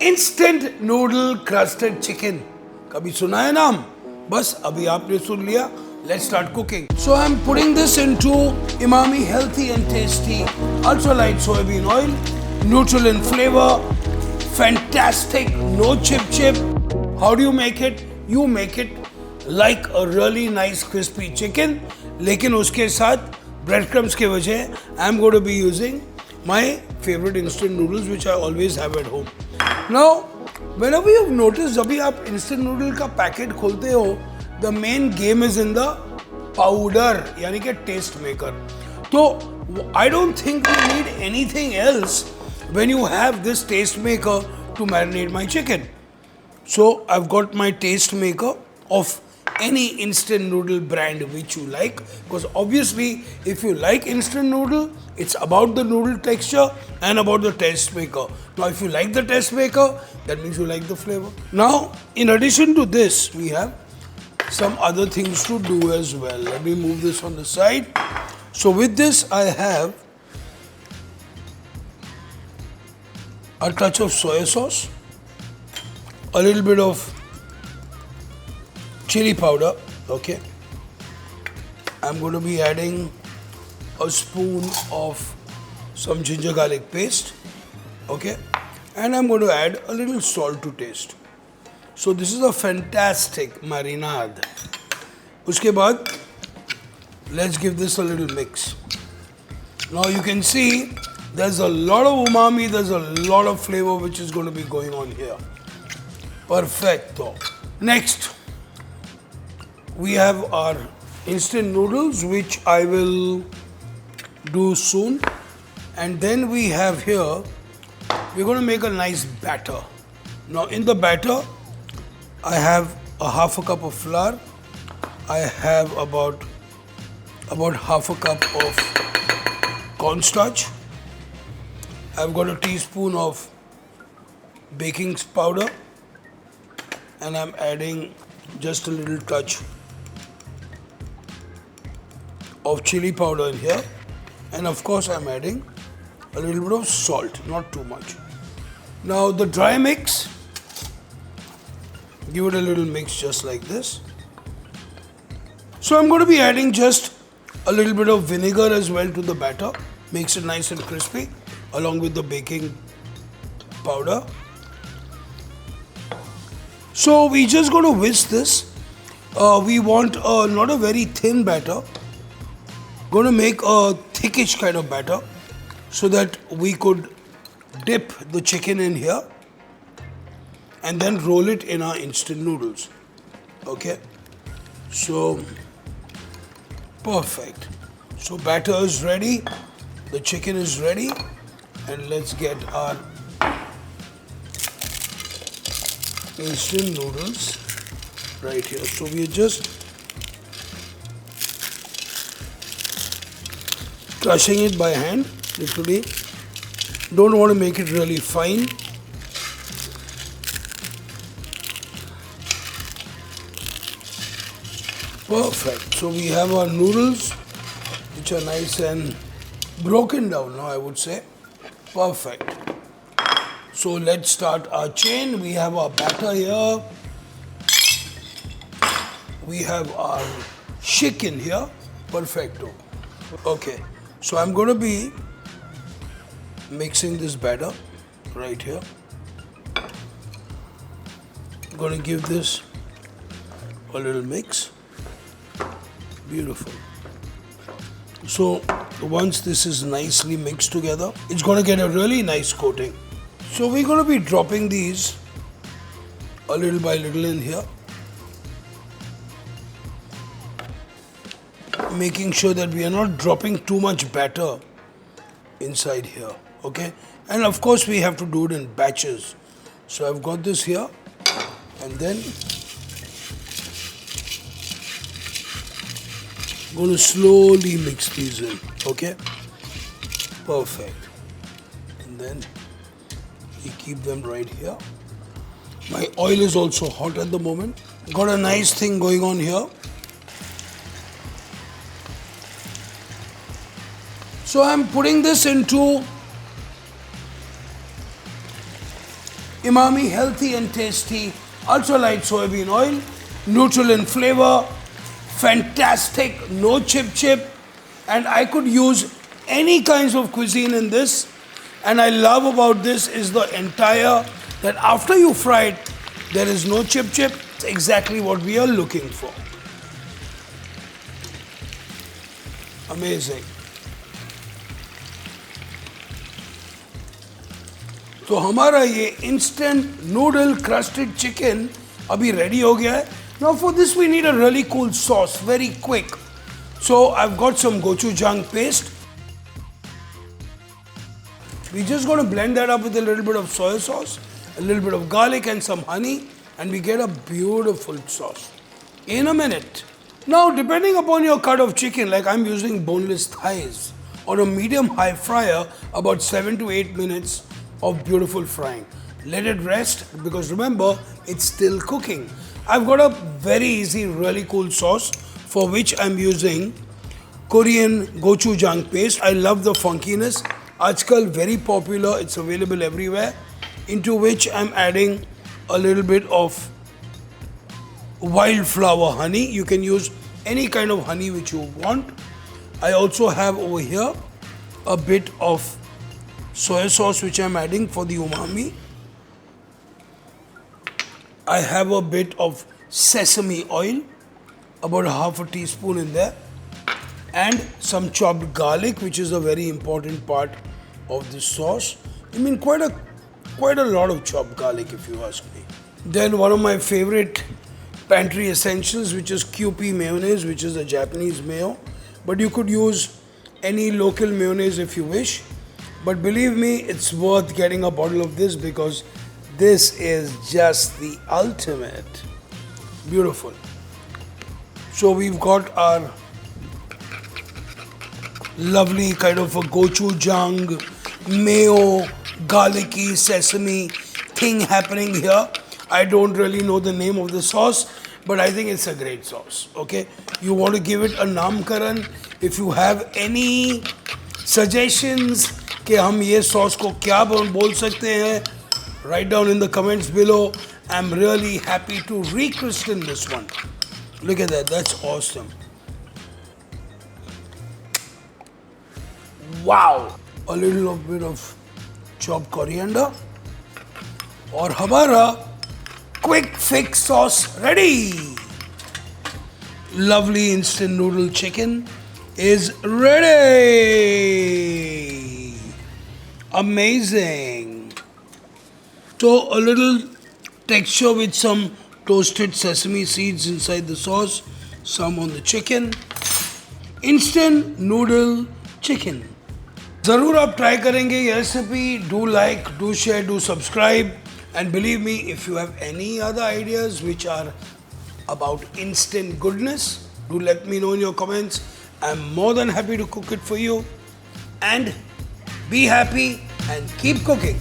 Instant noodle crusted chicken कभी सुना है नाम? बस अभी आपने सुन लिया. Let's start cooking. So I'm putting this into Emami healthy and tasty ultralight soybean oil, neutral in flavor, fantastic, no chip. How do you make it? You make it like a really nice crispy chicken. लेकिन उसके साथ breadcrumbs के वजह I'm going to be using my favorite instant noodles which I always have at home. Now, whenever you've noticed, जब भी आप instant noodle का packet खोलते हो, the main game is in the powder, यानी कि taste maker. तो I don't think we need anything else when you have this taste maker to marinate my chicken. So I've got my taste maker of any instant noodle brand which you like, because obviously if you like instant noodle, it's about the noodle texture and about the taste maker. Now if you like the taste maker, that means you like the flavor. Now in addition to this, we have some other things to do as well. Let me move this on the side. So with this I have a touch of soya sauce, a little bit of chili powder, okay. I'm going to be adding a spoon of some ginger garlic paste, okay, and I'm going to add a little salt to taste. So this is a fantastic marinade. Uske baad, let's give this a little mix. Now you can see there's a lot of umami, there's a lot of flavor which is going to be going on here. Perfecto. Next, we have our instant noodles which I will do soon, and then we have here, we're going to make a nice batter. Now in the batter I have a half a cup of flour, I have about half a cup of cornstarch, I've got a teaspoon of baking powder, and I'm adding just a little touch of chili powder in here, and of course I'm adding a little bit of salt, not too much. Now the dry mix, give it a little mix just like this. So I'm going to be adding just a little bit of vinegar as well to the batter, makes it nice and crispy, along with the baking powder. So we just going to whisk this. We want not a very thin batter, going to make a thickish kind of batter so that we could dip the chicken in here and then roll it in our instant noodles. Okay, so perfect. So batter is ready, the chicken is ready, and let's get our instant noodles right here. So we are just crushing it by hand, literally. Don't want to make it really fine. Perfect. So we have our noodles which are nice and broken down now, I would say. Perfect. So let's start our chain. We have our batter here. We have our chicken here. Perfecto. Okay. So I'm going to be mixing this batter right here. I'm going to give this a little mix. Beautiful. So once this is nicely mixed together, it's going to get a really nice coating. So we're going to be dropping these a little by little in here, making sure that we are not dropping too much batter inside here, okay? And of course we have to do it in batches. So I've got this here, and then I'm going to slowly mix these in, okay? Perfect. And then we keep them right here. My oil is also hot at the moment. Got a nice thing going on here. So I'm putting this into Emami healthy and tasty ultralight soybean oil, neutral in flavor, fantastic, no chip, and I could use any kinds of cuisine in this. And I love about this is the entire, that after you fry it, there is no chip. It's exactly what we are looking for. Amazing. तो हमारा ये instant noodle crusted chicken अभी ready हो गया है. Now for this we need a really cool sauce, very quick. So I've got some gochujang paste. We're just going to blend that up with a little bit of soy sauce, a little bit of garlic and some honey, and we get a beautiful sauce in a minute. Now depending upon your cut of chicken, like I'm using boneless thighs, on a medium-high fryer, about 7 to 8 minutes of beautiful frying. Let it rest because remember, it's still cooking. I've got a very easy, really cool sauce for which I'm using Korean gochujang paste. I love the funkiness. Ajkal very popular, it's available everywhere. Into which I'm adding a little bit of wildflower honey. You can use any kind of honey which you want. I also have over here a bit of soy sauce which I'm adding for the umami. I have a bit of sesame oil, about half a teaspoon in there, and some chopped garlic, which is a very important part of this sauce. I mean, quite a lot of chopped garlic if you ask me. Then one of my favorite pantry essentials, which is Kewpie mayonnaise, which is a Japanese mayo, but you could use any local mayonnaise if you wish. But believe me, it's worth getting a bottle of this because this is just the ultimate. Beautiful. So we've got our lovely kind of a gochujang, mayo, garlicky, sesame thing happening here. I don't really know the name of the sauce, but I think it's a great sauce. Okay, you want to give it a namkaran. If you have any suggestions कि हम ये sauce को क्या बोल सकते हैं, write down in the comments below. I'm really happy to rechristen this one. Look at that, that's awesome. Wow! A little bit of chopped coriander. और हमारा quick fix sauce ready. Lovely instant noodle chicken is ready. Amazing. So a little texture with some toasted sesame seeds inside the sauce, some on the chicken. Instant noodle chicken. ज़रूर आप try करेंगे ये recipe. Do like, do share, do subscribe. And believe me, if you have any other ideas which are about instant goodness, do let me know in your comments. I'm more than happy to cook it for you. And be happy and keep cooking.